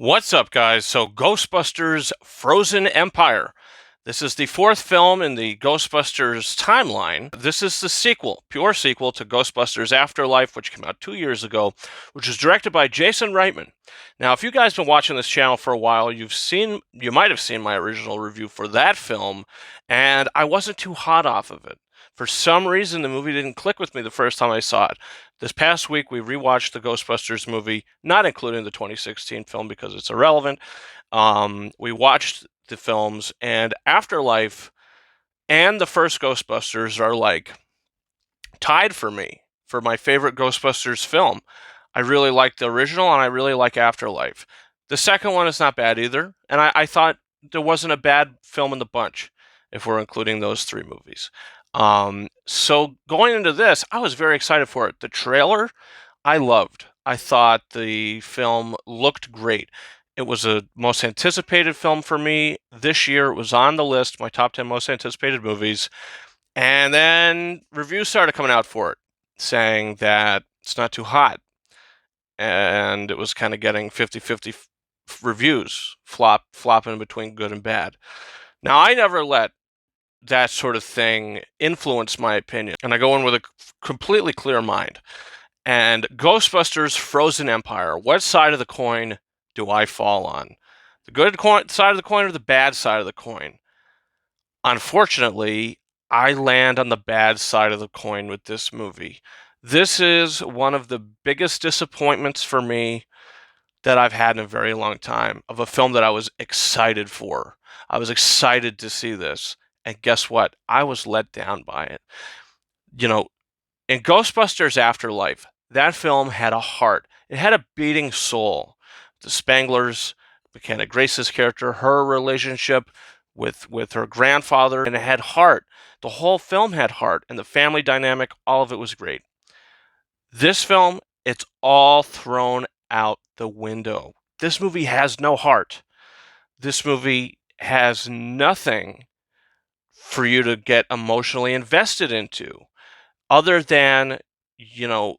What's up, guys? So, Ghostbusters Frozen Empire. This is the fourth film in the Ghostbusters timeline. This is the sequel, pure sequel to Ghostbusters Afterlife, which came out 2 years ago, which was directed by Jason Reitman. Now, if you guys have been watching this channel for a while, you might have seen my original review for that film, and I wasn't too hot off of it. For some reason, the movie didn't click with me the first time I saw it. This past week, we rewatched the Ghostbusters movie, not including the 2016 film because it's irrelevant. We watched the films, and Afterlife and the first Ghostbusters are like tied for me for my favorite Ghostbusters film. I really like the original, and I really like Afterlife. The second one is not bad either, and I thought there wasn't a bad film in the bunch if we're including those three movies. So going into this, I was very excited for it. The trailer, I loved. I thought the film looked great. It was a most anticipated film for me this year. It was on the list, my top 10 most anticipated movies. And then reviews started coming out for it, saying that it's not too hot. And it was kind of getting 50-50 reviews, flopping between good and bad. Now, I never let that sort of thing influence my opinion, and I go in with a completely clear mind. And Ghostbusters Frozen Empire, what side of the coin do I fall on? The good side of the coin or the bad side of the coin? Unfortunately, I land on the bad side of the coin with this movie. This is one of the biggest disappointments for me that I've had in a very long time, of a film that I was excited for. I was excited to see this. And guess what? I was let down by it. You know, in Ghostbusters Afterlife, that film had a heart. It had a beating soul. The Spanglers, McKenna Grace's character, her relationship with her grandfather, and it had heart. The whole film had heart, and the family dynamic, all of it was great. This film, it's all thrown out the window. This movie has no heart. This movie has nothing for you to get emotionally invested into, other than,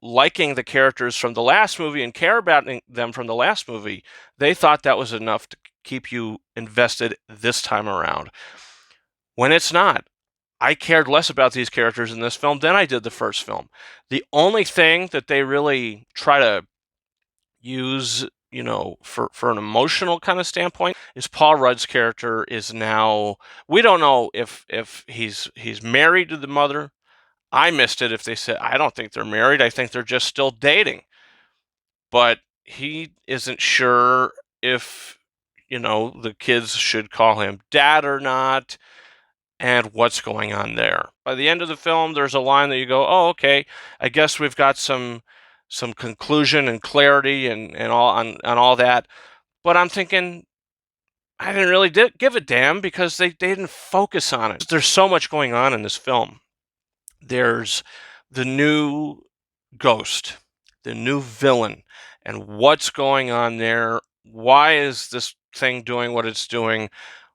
liking the characters from the last movie and care about them from the last movie. They thought that was enough to keep you invested this time around, when it's not. I cared less about these characters in this film than I did the first film. The only thing that they really try to use, for an emotional kind of standpoint, is Paul Rudd's character is now, we don't know if he's married to the mother. I missed it if they said, I don't think they're married. I think they're just still dating. But he isn't sure if, the kids should call him dad or not, and what's going on there. By the end of the film, there's a line that you go, oh, okay, I guess we've got some conclusion and clarity and all on all that. But I'm thinking, I didn't really give a damn, because they didn't focus on it. There's so much going on in this film. There's the new ghost, the new villain, and what's going on there. Why is this thing doing what it's doing?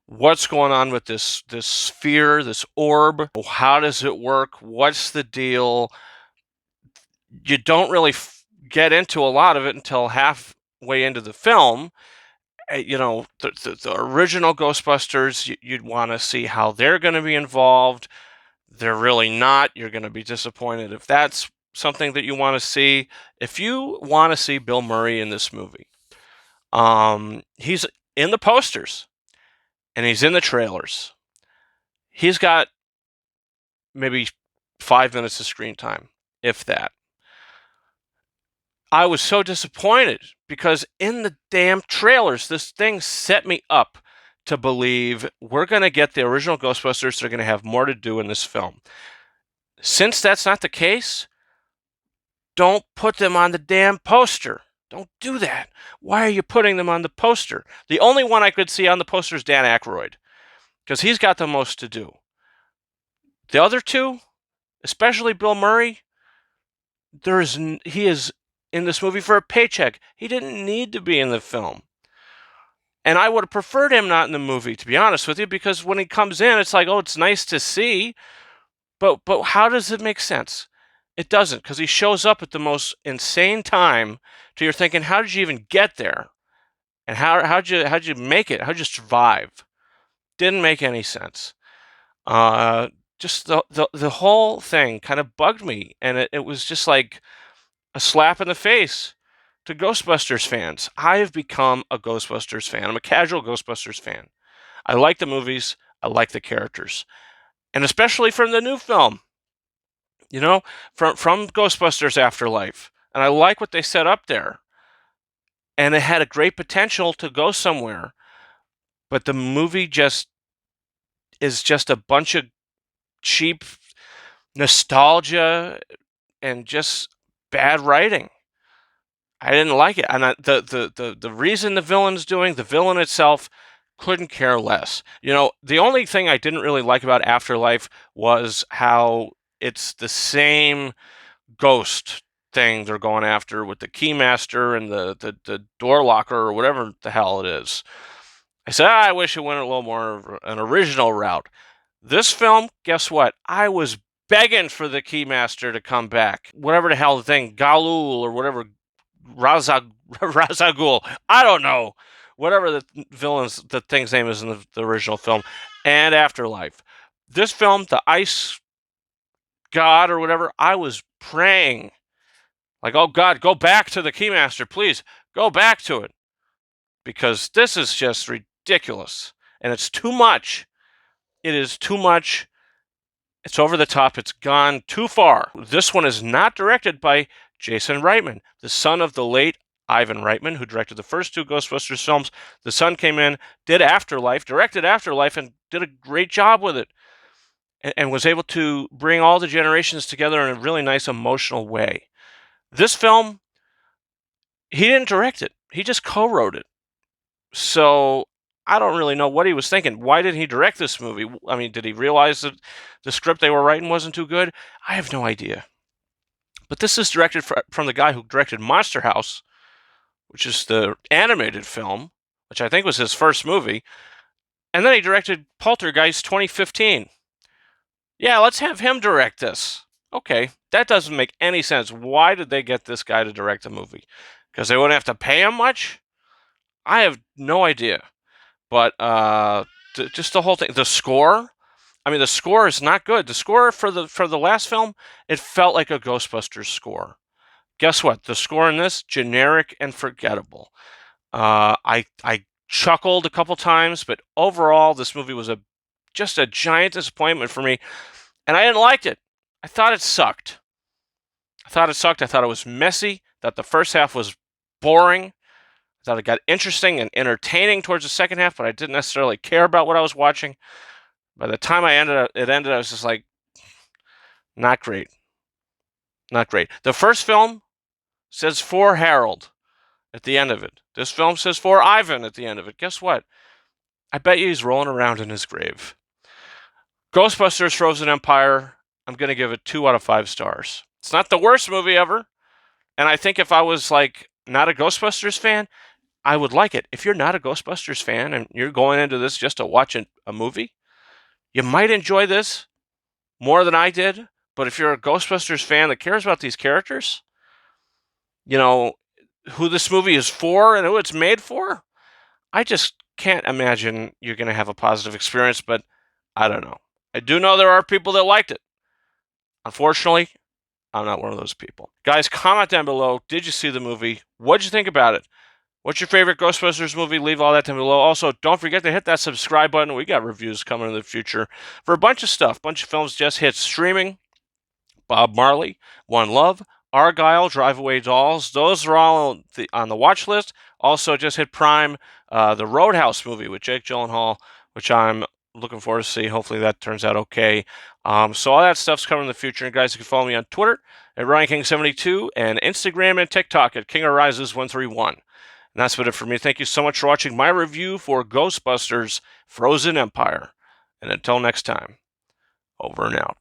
What's going on with this sphere, this orb? How does it work? What's the deal? You don't really get into a lot of it until halfway into the film. The original Ghostbusters, you'd want to see how they're going to be involved. They're really not. You're going to be disappointed if that's something that you want to see. If you want to see Bill Murray in this movie, he's in the posters and he's in the trailers. He's got maybe 5 minutes of screen time, if that. I was so disappointed, because in the damn trailers, this thing set me up to believe we're going to get the original Ghostbusters. They're going to have more to do in this film. Since that's not the case, don't put them on the damn poster. Don't do that. Why are you putting them on the poster? The only one I could see on the poster is Dan Aykroyd, because he's got the most to do. The other two, especially Bill Murray, he is in this movie for a paycheck. He didn't need to be in the film. And I would have preferred him not in the movie, to be honest with you, because when he comes in, it's like, oh, it's nice to see, but how does it make sense? It doesn't, because he shows up at the most insane time to you're thinking, how did you even get there? And how'd you make it? How'd you survive? Didn't make any sense. Uh, just the whole thing kind of bugged me, and it was just like a slap in the face to Ghostbusters fans. I have become a Ghostbusters fan. I'm a casual Ghostbusters fan. I like the movies. I like the characters, and especially from the new film. You know, from Ghostbusters Afterlife, and I like what they set up there. And it had a great potential to go somewhere, but the movie just is just a bunch of cheap nostalgia and just bad writing. I didn't like it, and the reason the villain itself couldn't care less. You know, the only thing I didn't really like about Afterlife was how it's the same ghost thing they're going after with the keymaster and the door locker or whatever the hell it is. I said, I wish it went a little more an original route. This film, guess what? I was begging for the keymaster to come back. Whatever the hell the thing, Galul or whatever, Razagul. I don't know. Whatever the thing's name is in the original film, and Afterlife. This film, the Ice God or whatever, I was praying. Like, oh God, go back to the Keymaster, please. Go back to it. Because this is just ridiculous. And it's too much. It is too much. It's over the top. It's gone too far. This one is not directed by Jason Reitman, the son of the late Ivan Reitman, who directed the first two Ghostbusters films. The son came in, did Afterlife, directed Afterlife, and did a great job with it. And was able to bring all the generations together in a really nice emotional way. This film, he didn't direct it. He just co-wrote it. So I don't really know what he was thinking. Why did he direct this movie? I mean, did he realize that the script they were writing wasn't too good? I have no idea. But this is directed from the guy who directed Monster House, which is the animated film, which I think was his first movie. And then he directed Poltergeist 2015. Yeah, let's have him direct this. Okay, that doesn't make any sense. Why did they get this guy to direct a movie? Because they wouldn't have to pay him much? I have no idea. But just the whole thing, the score. I mean, the score is not good. The score for the last film, it felt like a Ghostbusters score. Guess what? The score in this, generic and forgettable. I chuckled a couple times, but overall, this movie was just a giant disappointment for me, and I didn't like it. I thought it sucked. I thought it was messy. That the first half was boring. I thought it got interesting and entertaining towards the second half, but I didn't necessarily care about what I was watching. By the time it ended, I was just like, not great. Not great. The first film says for Harold at the end of it. This film says for Ivan at the end of it. Guess what? I bet you he's rolling around in his grave. Ghostbusters Frozen Empire, I'm going to give it 2 out of 5 stars. It's not the worst movie ever. And I think if I was like not a Ghostbusters fan, I would like it. If you're not a Ghostbusters fan and you're going into this just to watch a movie, you might enjoy this more than I did. But if you're a Ghostbusters fan that cares about these characters, you know, who this movie is for and who it's made for, I just can't imagine you're going to have a positive experience, but I don't know. I do know there are people that liked it. Unfortunately, I'm not one of those people. Guys, comment down below. Did you see the movie? What'd you think about it? What's your favorite Ghostbusters movie? Leave all that down below. Also, don't forget to hit that subscribe button. We got reviews coming in the future for a bunch of stuff. A bunch of films just hit streaming. Bob Marley, One Love, Argyle, Drive Away Dolls. Those are all on the watch list. Also just hit Prime, the Roadhouse movie with Jake Gyllenhaal, which I'm looking forward to see. Hopefully that turns out okay. So all that stuff's coming in the future. And guys, you can follow me on Twitter at RyanKing72 and Instagram and TikTok at KingArises131. And that's about it for me. Thank you so much for watching my review for Ghostbusters Frozen Empire. And until next time, over and out.